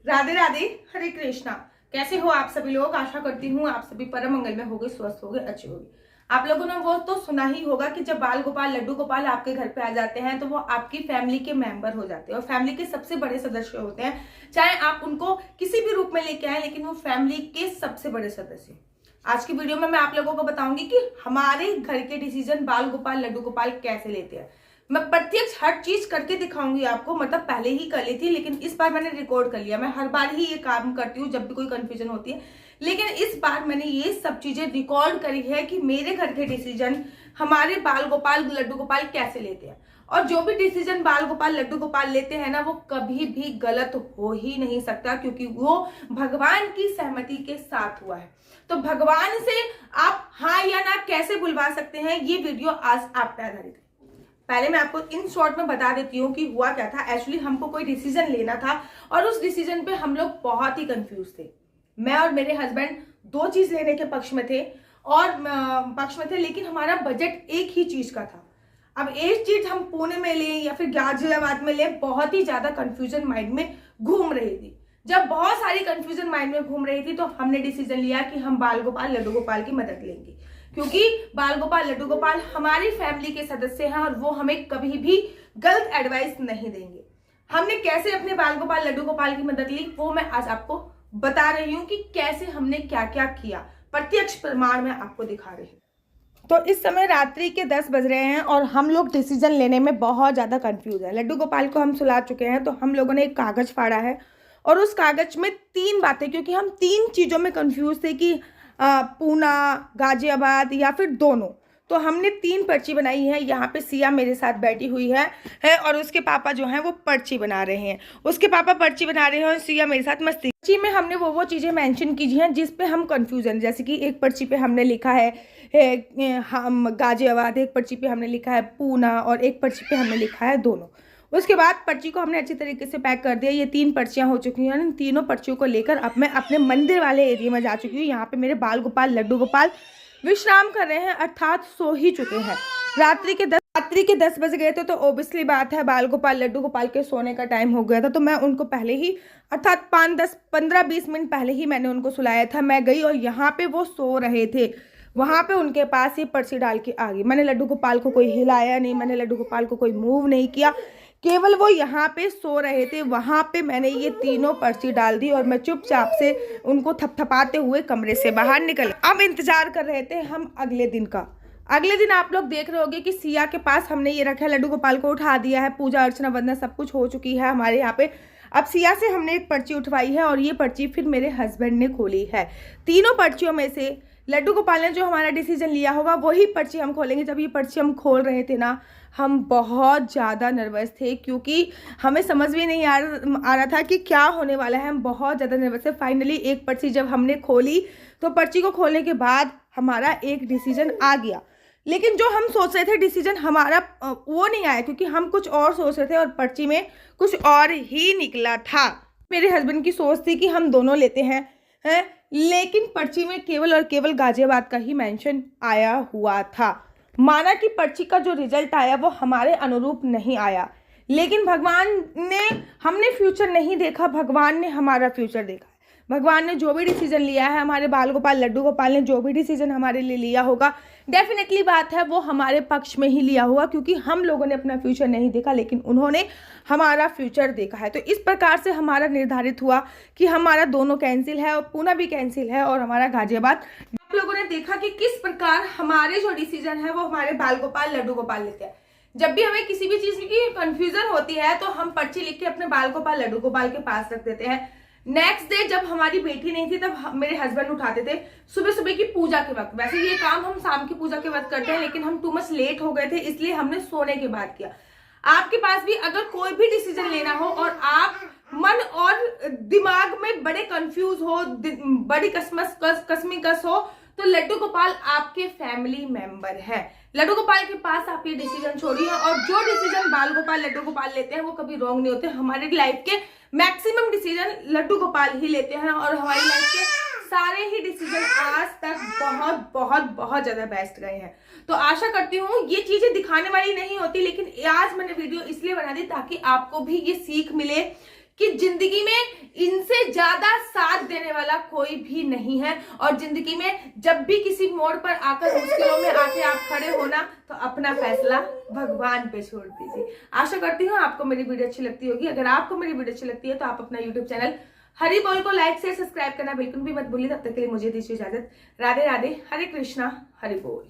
राधे राधे, हरे कृष्णा। कैसे हो आप सभी लोग? आशा करती हूँ आप सभी परम मंगल में होगे, स्वस्थ होगे, अच्छे होगे। आप लोगों ने वो तो सुना ही होगा कि जब बाल गोपाल लड्डू गोपाल आपके घर पे आ जाते हैं तो वो आपकी फैमिली के मेंबर हो जाते हैं और फैमिली के सबसे बड़े सदस्य होते हैं। चाहे आप उनको किसी भी रूप में लेके आए, लेकिन वो फैमिली के सबसे बड़े सदस्य। आज की वीडियो में मैं आप लोगों को बताऊंगी कि हमारे घर के डिसीजन बाल गोपाल लड्डू गोपाल कैसे लेते हैं। मैं प्रत्यक्ष हर चीज करके दिखाऊंगी आपको। मतलब पहले ही कर ली थी, लेकिन इस बार मैंने रिकॉर्ड कर लिया। मैं हर बार ही ये काम करती हूँ जब भी कोई कंफ्यूजन होती है, लेकिन इस बार मैंने ये सब चीजें रिकॉर्ड करी है कि मेरे घर के डिसीजन हमारे बाल गोपाल लड्डू गोपाल कैसे लेते हैं। और जो भी डिसीजन बाल गोपाल लड्डू गोपाल लेते हैं ना, वो कभी भी गलत हो ही नहीं सकता, क्योंकि वो भगवान की सहमति के साथ हुआ है। तो भगवान से आप हाँ या ना कैसे बुलवा सकते हैं, ये वीडियो आज आप पे आधारित है। पहले मैं आपको इन शॉर्ट में बता देती हूँ कि हुआ क्या था। एक्चुअली हमको कोई डिसीजन लेना था और उस डिसीजन पे हम लोग बहुत ही कंफ्यूज थे। मैं और मेरे हस्बैंड दो चीज लेने के पक्ष में थे, लेकिन हमारा बजट एक ही चीज का था। अब एक चीज हम पुणे में लें या फिर गाजियाबाद में लें, बहुत ही ज्यादा कंफ्यूजन माइंड में घूम रही थी। जब बहुत सारी कंफ्यूजन माइंड में घूम रही थी तो हमने डिसीजन लिया कि हम बाल गोपाल लड्डू गोपाल की मदद लेंगे, क्योंकि बाल गोपाल लड्डू गोपाल हमारी फैमिली के सदस्य हैं और वो हमें कभी भी गलत एडवाइस नहीं देंगे। हमने कैसे अपने बाल गोपाल लड्डू गोपाल की मदद ली, वो मैं आज आपको बता रही हूँ कि कैसे हमने क्या क्या किया। प्रत्यक्ष प्रमाण में आपको दिखा रही हूँ। तो इस समय रात्रि के 10 बज रहे हैं और हम लोग डिसीजन लेने में बहुत ज़्यादा कंफ्यूज है। लड्डू गोपाल को हम सुला चुके हैं, तो हम लोगों ने एक कागज फाड़ा है और उस कागज में 3 बातें, क्योंकि हम 3 चीज़ों में कंफ्यूज थे कि पूना, गाजियाबाद या फिर दोनों। तो हमने 3 पर्ची बनाई है। यहाँ पे सिया मेरे साथ बैठी हुई है और उसके पापा जो हैं वो पर्ची बना रहे हैं। उसके पापा पर्ची बना रहे हैं और सिया मेरे साथ मस्ती। पर्ची में हमने वो चीज़ें मेंशन की हैं जिस पे हम कंफ्यूजन, जैसे कि एक पर्ची पे हमने लिखा है हम गाजियाबाद, एक पर्ची पे हमने लिखा है पूना और एक पर्ची पे हमने लिखा है दोनों। उसके बाद पर्ची को हमने अच्छी तरीके से पैक कर दिया। ये 3 पर्चियाँ हो चुकी हैं। इन तीनों पर्चियों को लेकर अब मैं अपने मंदिर वाले एरिया में जा चुकी हूँ। यहाँ पे मेरे बाल गोपाल लड्डू गोपाल विश्राम कर रहे हैं, अर्थात सो ही चुके हैं। रात्रि के 10 बज गए थे, तो ओबियसली बात है बाल गोपाल लड्डू गोपाल के सोने का टाइम हो गया था। तो मैं उनको पहले ही, अर्थात 5-10-15-20 मिनट पहले ही मैंने उनको सुलाया था। मैं गई और यहाँ पे वो सो रहे थे। वहाँ पे उनके पास ये पर्ची डाल के आ गई। मैंने लड्डू गोपाल को कोई हिलाया नहीं, मैंने लड्डू गोपाल को कोई मूव नहीं किया, केवल वो यहाँ पे सो रहे थे। वहाँ पे मैंने ये तीनों पर्ची डाल दी और मैं चुपचाप से उनको थपथपाते हुए कमरे से बाहर निकल। अब इंतजार कर रहे थे हम अगले दिन का। अगले दिन आप लोग देख रहे होंगे कि सिया के पास हमने ये रखा है, लड्डू गोपाल को उठा दिया है, पूजा अर्चना वंदना सब कुछ हो चुकी है हमारे यहाँ पे। अब सिया से हमने एक पर्ची उठवाई है और ये पर्ची फिर मेरे हस्बैंड ने खोली है। तीनों पर्चियों में से लड्डू गोपाल ने जो हमारा डिसीजन लिया होगा वही पर्ची हम खोलेंगे। जब ये पर्ची हम खोल रहे थे ना, हम बहुत ज़्यादा नर्वस थे, क्योंकि हमें समझ भी नहीं आ रहा था कि क्या होने वाला है। हम बहुत ज़्यादा नर्वस थे। फाइनली एक पर्ची जब हमने खोली, तो पर्ची को खोलने के बाद हमारा एक डिसीजन आ गया। लेकिन जो हम सोच रहे थे डिसीजन हमारा, वो नहीं आया, क्योंकि हम कुछ और सोच रहे थे और पर्ची में कुछ और ही निकला था। मेरे हस्बैंड की सोच थी कि हम दोनों लेते हैं, लेकिन पर्ची में केवल और केवल गाजियाबाद का ही मेंशन आया हुआ था। माना कि पर्ची का जो रिजल्ट आया वो हमारे अनुरूप नहीं आया, लेकिन हमने फ्यूचर नहीं देखा, भगवान ने हमारा फ्यूचर देखा है। भगवान ने जो भी डिसीजन लिया है, हमारे बाल गोपाल लड्डू गोपाल ने जो भी डिसीजन हमारे लिए लिया होगा, डेफिनेटली बात है वो हमारे पक्ष में ही लिया होगा, क्योंकि हम लोगों ने अपना फ्यूचर नहीं देखा लेकिन उन्होंने हमारा फ्यूचर देखा है। तो इस प्रकार से हमारा निर्धारित हुआ कि हमारा दोनों कैंसिल है और पूना भी कैंसिल है और हमारा गाजियाबाद। आप लोगों ने देखा कि किस प्रकार हमारे जो डिसीजन है वो हमारे बाल गोपाल लड्डू गोपाल लेते हैं। जब भी हमें किसी भी चीज की कंफ्यूजन होती है तो हम पर्ची लिख के अपने बाल गोपाल लड्डू गोपाल के पास रख देते हैं। नेक्स्ट डे जब हमारी बेटी नहीं थी, तब मेरे हस्बैंड उठाते थे सुबह सुबह की पूजा के वक्त। वैसे ये काम हम शाम की पूजा के वक्त करते हैं, लेकिन हम टू मच लेट हो गए थे, इसलिए हमने सोने के बाद किया। आपके पास भी अगर कोई भी डिसीजन लेना हो और आप मन और दिमाग में बड़े कंफ्यूज हो, बड़ी कसमिकस हो, तो लड्डू गोपाल आपके फैमिली मेंबर है। लड्डू गोपाल के पास आप ये डिसीजन छोड़िए, और जो डिसीजन बाल गोपाल लड्डू गोपाल लेते हैं वो कभी रॉन्ग नहीं होते। हमारी लाइफ के मैक्सिमम डिसीजन लड्डू गोपाल ही लेते हैं और हमारी लाइफ के सारे ही डिसीजन आज तक बहुत बहुत बहुत ज्यादा बेस्ट गए हैं। तो आशा करती हूँ ये चीजें दिखाने वाली नहीं होती, लेकिन आज मैंने वीडियो इसलिए बना दी ताकि आपको भी ये सीख मिले कि जिंदगी में इनसे ज्यादा साथ देने वाला कोई भी नहीं है। और जिंदगी में जब भी किसी मोड़ पर आकर मुश्किलों में आके आप खड़े हो ना, तो अपना फैसला भगवान पे छोड़ दीजिए। आशा करती हूँ आपको मेरी वीडियो अच्छी लगती होगी। अगर आपको मेरी वीडियो अच्छी लगती है तो आप अपना यूट्यूब चैनल हरि बोल को लाइक शेयर सब्सक्राइब करना बिल्कुल भी मत भूलिए। तब तक के लिए मुझे दीजिए इजाजत। राधे राधे, हरे कृष्णा, हरि बोल।